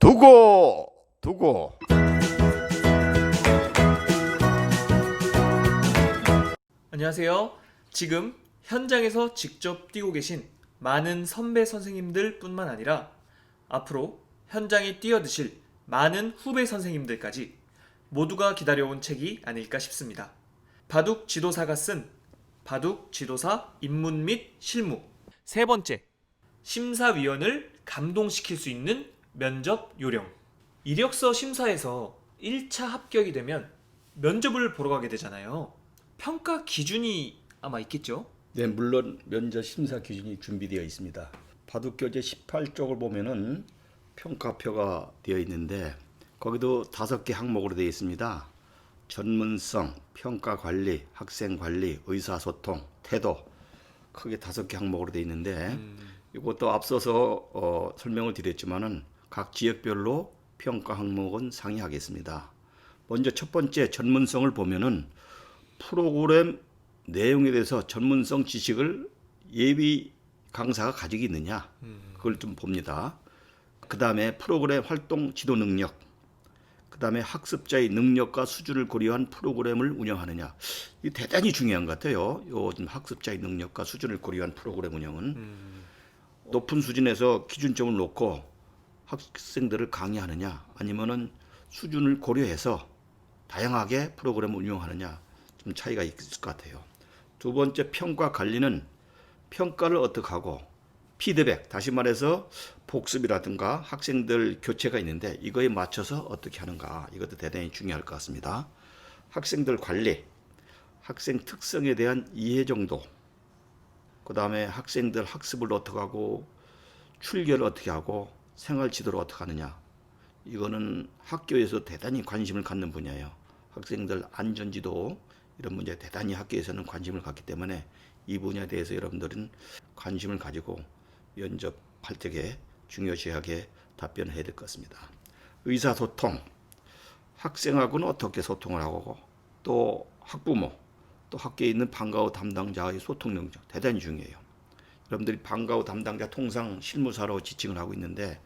두고. 안녕하세요. 지금 현장에서 직접 뛰고 계신 많은 선배 선생님들 뿐만 아니라 앞으로 현장에 뛰어드실 많은 후배 선생님들까지 모두가 기다려온 책이 아닐까 싶습니다. 바둑 지도사가 쓴 바둑 지도사 입문 및 실무. 세 번째, 심사위원을 감동시킬 수 있는 면접 요령. 이력서 심사에서 1차 합격이 되면 면접을 보러 가게 되잖아요. 평가 기준이 아마 있겠죠? 네, 물론 면접 심사 기준이 준비되어 있습니다. 바둑교재 18쪽을 보면은 평가표가 되어 있는데 거기도 5개 항목으로 되어 있습니다. 전문성, 평가 관리, 학생 관리, 의사소통, 태도, 크게 5개 항목으로 되어 있는데 이것도 앞서서 설명을 드렸지만은 각 지역별로 평가 항목은 상이하겠습니다. 먼저 첫 번째 전문성을 보면은 프로그램 내용에 대해서 전문성 지식을 예비 강사가 가지고 있느냐 그걸 좀 봅니다. 그 다음에 프로그램 활동 지도 능력, 그 다음에 학습자의 능력과 수준을 고려한 프로그램을 운영하느냐. 이게 대단히 중요한 것 같아요. 요즘 학습자의 능력과 수준을 고려한 프로그램 운영은 높은 수준에서 기준점을 놓고 학생들을 강의하느냐 아니면은 수준을 고려해서 다양하게 프로그램을 운영하느냐 좀 차이가 있을 것 같아요. 두 번째 평가 관리는 평가를 어떻게 하고 피드백, 다시 말해서 복습이라든가 학생들 교체가 있는데 이거에 맞춰서 어떻게 하는가, 이것도 대단히 중요할 것 같습니다. 학생들 관리, 학생 특성에 대한 이해 정도, 그 다음에 학생들 학습을 어떻게 하고 출결을 어떻게 하고 생활 지도를 어떻게 하느냐, 이거는 학교에서 대단히 관심을 갖는 분야예요. 학생들 안전지도 이런 문제에 대단히 학교에서는 관심을 갖기 때문에 이 분야에 대해서 여러분들은 관심을 가지고 면접할 때에 중요시하게 답변을 해야 될 것 같습니다. 의사소통, 학생하고는 어떻게 소통을 하고 또 학부모, 또 학교에 있는 방과후 담당자의 소통 능력 대단히 중요해요. 여러분들이 방과후 담당자 통상 실무사로 지칭을 하고 있는데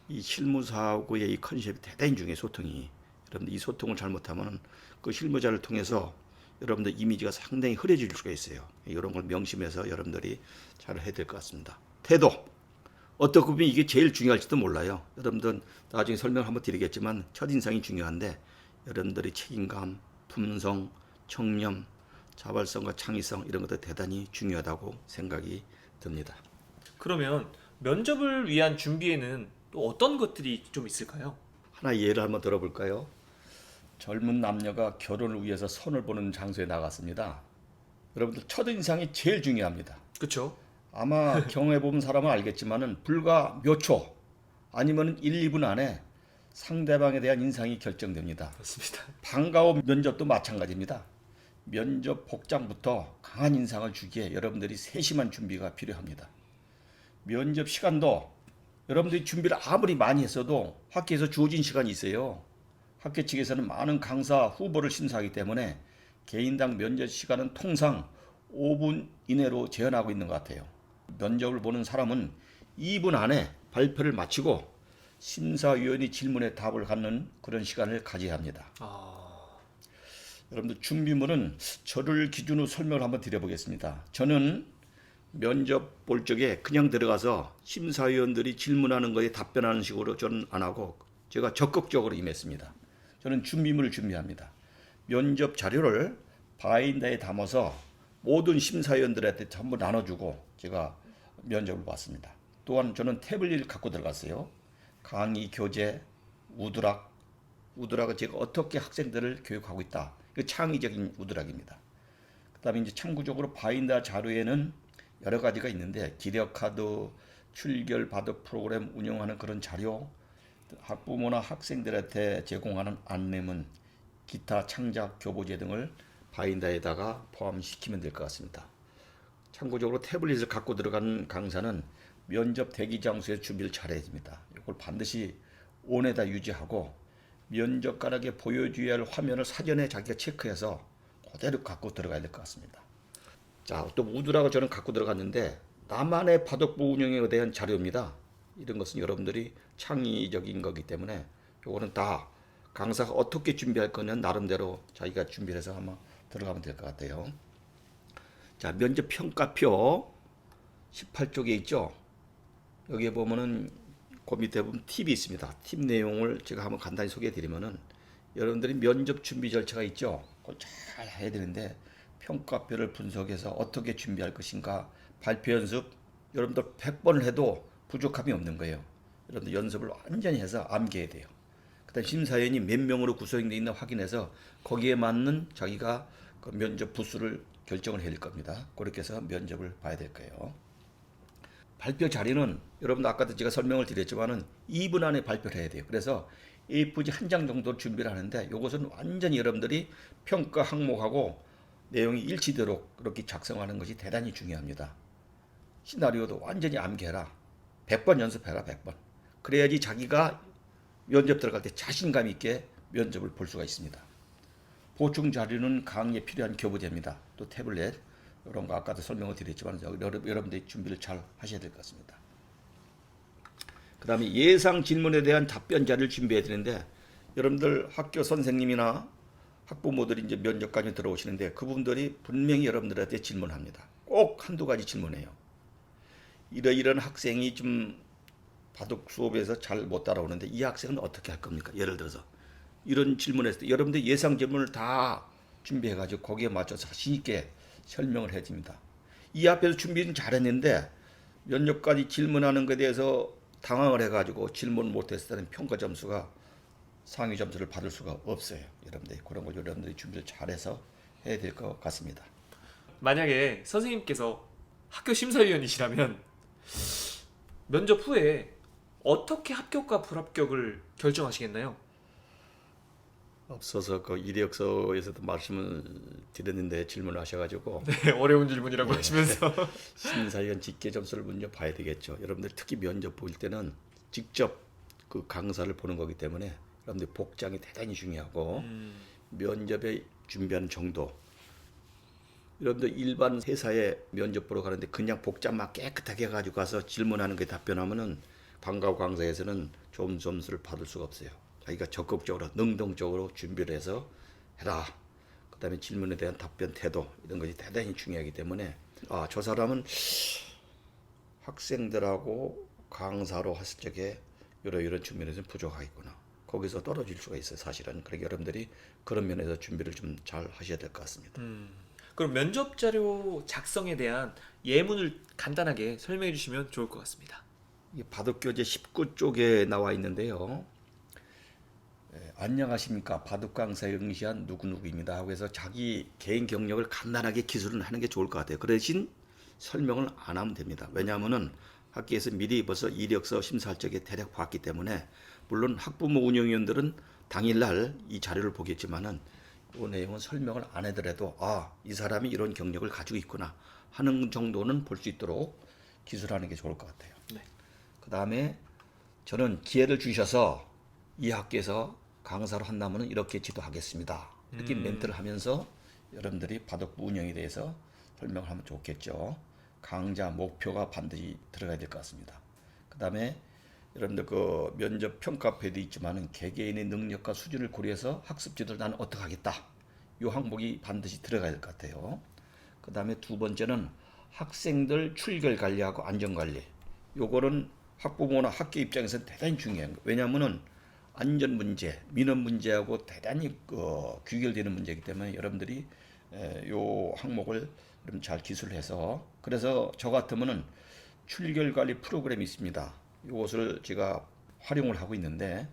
이 실무사하고의 이 컨셉이 대단히 중요해요. 소통이. 여러분들 이 소통을 잘못하면 그 실무자를 통해서 여러분들 이미지가 상당히 흐려질 수가 있어요. 이런 걸 명심해서 여러분들이 잘 해야 될 것 같습니다. 태도. 어떻게 보면 이게 제일 중요할지도 몰라요. 여러분들 나중에 설명을 한번 드리겠지만 첫인상이 중요한데 여러분들의 책임감, 품성, 청렴, 자발성과 창의성 이런 것도 대단히 중요하다고 생각이 듭니다. 그러면 면접을 위한 준비에는 또 어떤 것들이 좀 있을까요? 하나 예를 한번 들어볼까요? 젊은 남녀가 결혼을 위해서 선을 보는 장소에 나갔습니다. 여러분들 첫인상이 제일 중요합니다. 그렇죠. 아마 경험해본 사람은 알겠지만은 불과 몇 초 아니면 1, 2분 안에 상대방에 대한 인상이 결정됩니다. 맞습니다. 방과후 면접도 마찬가지입니다. 면접 복장부터 강한 인상을 주기에 여러분들이 세심한 준비가 필요합니다. 면접 시간도 여러분들이 준비를 아무리 많이 했어도 학교에서 주어진 시간이 있어요. 학교 측에서는 많은 강사 후보를 심사하기 때문에 개인당 면접 시간은 통상 5분 이내로 제한하고 있는 것 같아요. 면접을 보는 사람은 2분 안에 발표를 마치고 심사위원이 질문에 답을 갖는 그런 시간을 가져야 합니다. 여러분들 준비물은 저를 기준으로 설명을 한번 드려보겠습니다. 저는 면접 볼 적에 그냥 들어가서 심사위원들이 질문하는 거에 답변하는 식으로 저는 안 하고 제가 적극적으로 임했습니다. 저는 준비물을 준비합니다. 면접 자료를 바인더에 담아서 모든 심사위원들한테 전부 나눠주고 제가 면접을 봤습니다. 또한 저는 태블릿을 갖고 들어갔어요. 강의, 교재, 우드락은 제가 어떻게 학생들을 교육하고 있다. 이거 창의적인 우드락입니다. 그 다음에 이제 참고적으로 바인더 자료에는 여러 가지가 있는데 기력카드, 출결 바둑 프로그램 운영하는 그런 자료, 학부모나 학생들한테 제공하는 안내문, 기타 창작 교보제 등을 바인더에다가 포함시키면 될 것 같습니다. 참고적으로 태블릿을 갖고 들어가는 강사는 면접 대기 장소에 준비를 잘해야 됩니다. 이걸 반드시 온에다 유지하고 면접관에게 보여줘야 할 화면을 사전에 자기가 체크해서 그대로 갖고 들어가야 될 것 같습니다. 자, 또 우드락을 저는 갖고 들어갔는데 나만의 바둑부 운영에 대한 자료입니다. 이런 것은 여러분들이 창의적인 거기 때문에 요거는 다 강사가 어떻게 준비할 거는 나름대로 자기가 준비해서 한번 들어가면 될 것 같아요. 자, 면접 평가표 18쪽에 있죠. 여기에 보면은 그 밑에 보면 팁이 있습니다. 팁 내용을 제가 한번 간단히 소개해 드리면은 여러분들이 면접 준비 절차가 있죠. 그걸 잘 해야 되는데 평가표를 분석해서 어떻게 준비할 것인가 발표 연습 여러분들 100번을 해도 부족함이 없는 거예요. 여러분들 연습을 완전히 해서 암기해야 돼요. 그다음 심사위원이 몇 명으로 구성되어 있나 확인해서 거기에 맞는 자기가 그 면접 부수를 결정을 해야 될 겁니다. 그렇게 해서 면접을 봐야 될 거예요. 발표 자리는 여러분 아까도 제가 설명을 드렸지만은 2분 안에 발표를 해야 돼요. 그래서 A4지 한 장 정도 준비를 하는데 이것은 완전히 여러분들이 평가 항목하고 내용이 일치되도록 그렇게 작성하는 것이 대단히 중요합니다. 시나리오도 완전히 암기해라. 100번 연습해라. 100번. 그래야지 자기가 면접 들어갈 때 자신감 있게 면접을 볼 수가 있습니다. 보충 자료는 강의에 필요한 교부제입니다. 또 태블릿 이런 거 아까도 설명을 드렸지만 여러분들이 준비를 잘 하셔야 될 것 같습니다. 그 다음에 예상 질문에 대한 답변 자료를 준비해야 되는데 여러분들 학교 선생님이나 학부모들이 이제 면접까지 들어오시는데 그분들이 분명히 여러분들한테 질문합니다. 꼭 한두 가지 질문해요. 이런 학생이 좀 바둑 수업에서 잘 못 따라오는데 이 학생은 어떻게 할 겁니까? 예를 들어서 이런 질문했을 때 여러분들 예상 질문을 다 준비해가지고 거기에 맞춰서 자신 있게 설명을 해줍니다. 이 앞에서 준비는 잘했는데 면접까지 질문하는 것에 대해서 당황을 해가지고 질문 못했을 때는 평가 점수가 상위 점수를 받을 수가 없어요. 여러분들이 그런 걸 여러분들이 준비를 잘해서 해야 될 것 같습니다. 만약에 선생님께서 학교 심사위원이시라면 면접 후에 어떻게 합격과 불합격을 결정하시겠나요? 앞서서 그 이력서에서도 말씀을 드렸는데 질문을 하셔가지고 네, 어려운 질문이라고 하시면서 심사위원 직계 점수를 먼저 봐야 되겠죠. 여러분들 특히 면접 볼 때는 직접 그 강사를 보는 거기 때문에 여러분들 복장이 대단히 중요하고 면접에 준비하는 정도. 여러분들 일반 회사에 면접 보러 가는데 그냥 복장만 깨끗하게 해가지고 가서 질문하는 게 답변하면은 방과 강사에서는 좋은 점수를 받을 수가 없어요. 자기가 적극적으로 능동적으로 준비를 해서 해라. 그다음에 질문에 대한 답변 태도 이런 것이 대단히 중요하기 때문에 저 사람은 학생들하고 강사로 했을 적에 이런 측면에서 부족하겠구나. 거기서 떨어질 수가 있어요. 사실은. 그러니까 여러분들이 그런 면에서 준비를 좀 잘 하셔야 될 것 같습니다. 그럼 면접 자료 작성에 대한 예문을 간단하게 설명해 주시면 좋을 것 같습니다. 이 바둑교재 19쪽에 나와 있는데요. 안녕하십니까. 바둑 강사에 응시한 누구누구입니다. 하고 해서 자기 개인 경력을 간단하게 기술을 하는 게 좋을 것 같아요. 그 대신 설명을 안 하면 됩니다. 왜냐하면은 학교에서 미리 벌써 이력서 심사할 적에 대략 봤기 때문에 물론 학부모 운영위원들은 당일날 이 자료를 보겠지만은 그 내용은 설명을 안 해더라도 이 사람이 이런 경력을 가지고 있구나 하는 정도는 볼 수 있도록 기술하는 게 좋을 것 같아요. 네. 그 다음에 저는 기회를 주셔서 이 학교에서 강사로 한다면 이렇게 지도하겠습니다. 이렇게 멘트를 하면서 여러분들이 바둑부 운영에 대해서 설명을 하면 좋겠죠. 강좌 목표가 반드시 들어가야 될 것 같습니다. 그 다음에 여러분들 그 면접 평가표도 있지만은 개개인의 능력과 수준을 고려해서 학습 지도를 나는 어떻게 하겠다. 이 항목이 반드시 들어가야 될 것 같아요. 그 다음에 두 번째는 학생들 출결 관리하고 안전 관리. 요거는 학부모나 학교 입장에서는 대단히 중요한 거예요. 왜냐하면은 안전 문제, 민원 문제하고 대단히 귀결되는 문제이기 때문에 여러분들이 요 항목을 잘 기술해서 그래서 저 같으면은 출결 관리 프로그램이 있습니다. 이것을 제가 활용을 하고 있는데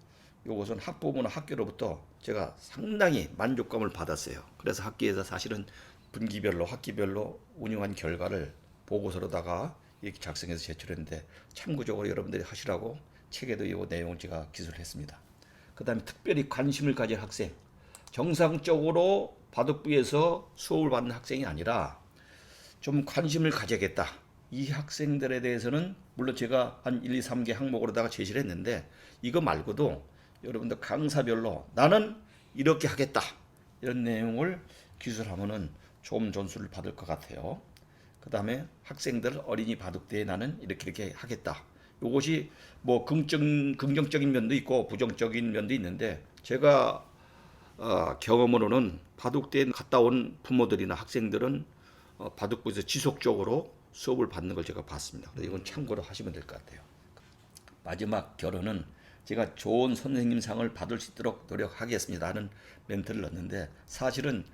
이것은 학부모나 학교로부터 제가 상당히 만족감을 받았어요. 그래서 학교에서 사실은 분기별로 학기별로 운영한 결과를 보고서로다가 이렇게 작성해서 제출했는데 참고적으로 여러분들이 하시라고 책에도 이 내용을 제가 기술했습니다. 그 다음에 특별히 관심을 가질 학생, 정상적으로 바둑부에서 수업을 받는 학생이 아니라 좀 관심을 가져야겠다. 이 학생들에 대해서는 물론 제가 한 1, 2, 3개 항목으로다가 제시를 했는데 이거 말고도 여러분들 강사별로 나는 이렇게 하겠다. 이런 내용을 기술하면은 좋은 점수를 받을 것 같아요. 그 다음에 학생들 어린이 바둑대에 나는 이렇게 하겠다. 이것이 뭐 긍정적인 면도 있고 부정적인 면도 있는데 제가 경험으로는 바둑대에 갔다 온 부모들이나 학생들은 바둑부에서 지속적으로 수업을 받는 걸 제가 봤습니다. 그래서 이건 참고로 하시면 될 것 같아요. 마지막 결론은 제가 좋은 선생님 상을 받을 수 있도록 노력하겠습니다 하는 멘트를 넣었는데 사실은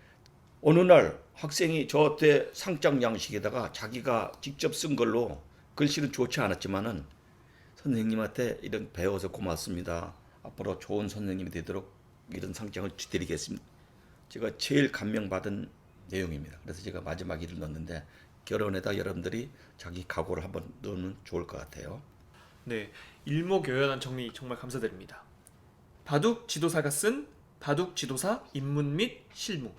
어느 날 학생이 저한테 상장 양식에다가 자기가 직접 쓴 걸로 글씨는 좋지 않았지만은 선생님한테 이런 배워서 고맙습니다. 앞으로 좋은 선생님이 되도록 이런 상장을 드리겠습니다. 제가 제일 감명받은 내용입니다. 그래서 제가 마지막 일을 넣었는데 결혼에다 여러분들이 자기 각오를 한번 넣으면 좋을 것 같아요. 네, 일목요연한 정리 정말 감사드립니다. 바둑 지도사가 쓴 바둑 지도사 입문 및 실무.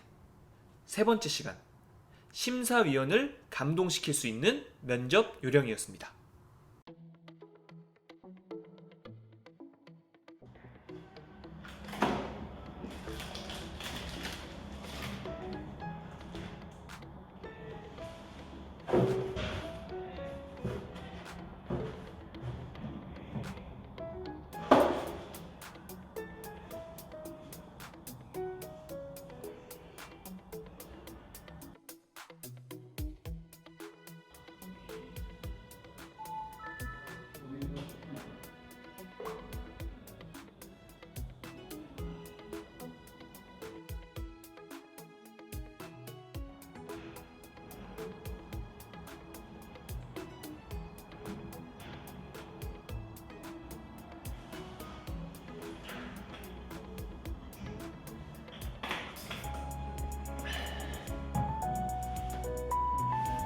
세 번째 시간, 심사위원을 감동시킬 수 있는 면접 요령이었습니다.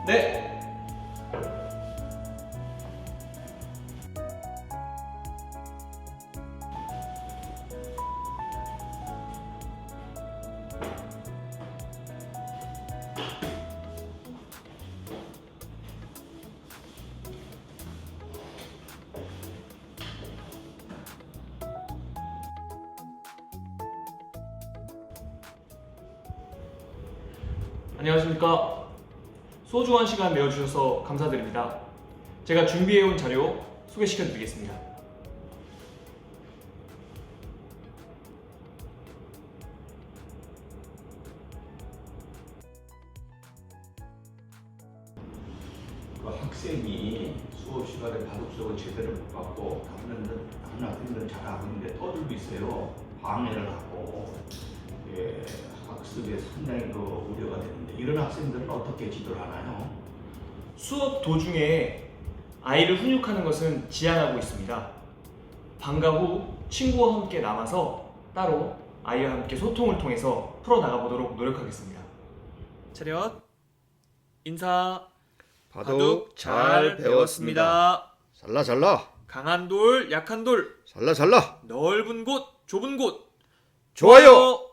네. 안녕하십니까. 소중한 시간 내어주셔서 감사드립니다. 제가 준비해온 자료 소개시켜드리겠습니다. 그 학생이 수업 시간에 바둑 수업을 제대로 못 받고 다른 학생들은 잘하고 있는데 떠들고 있어요. 방해를 하고 학습에 상당히 우려가 되는데 이런 학생들은 어떻게 지도를 하나요? 수업 도중에 아이를 훈육하는 것은 지양하고 있습니다. 방과 후 친구와 함께 남아서 따로 아이와 함께 소통을 통해서 풀어나가보도록 노력하겠습니다. 차렷, 인사. 바둑 잘 배웠습니다. 잘라 강한 돌, 약한 돌, 잘라 넓은 곳, 좁은 곳. 좋아요.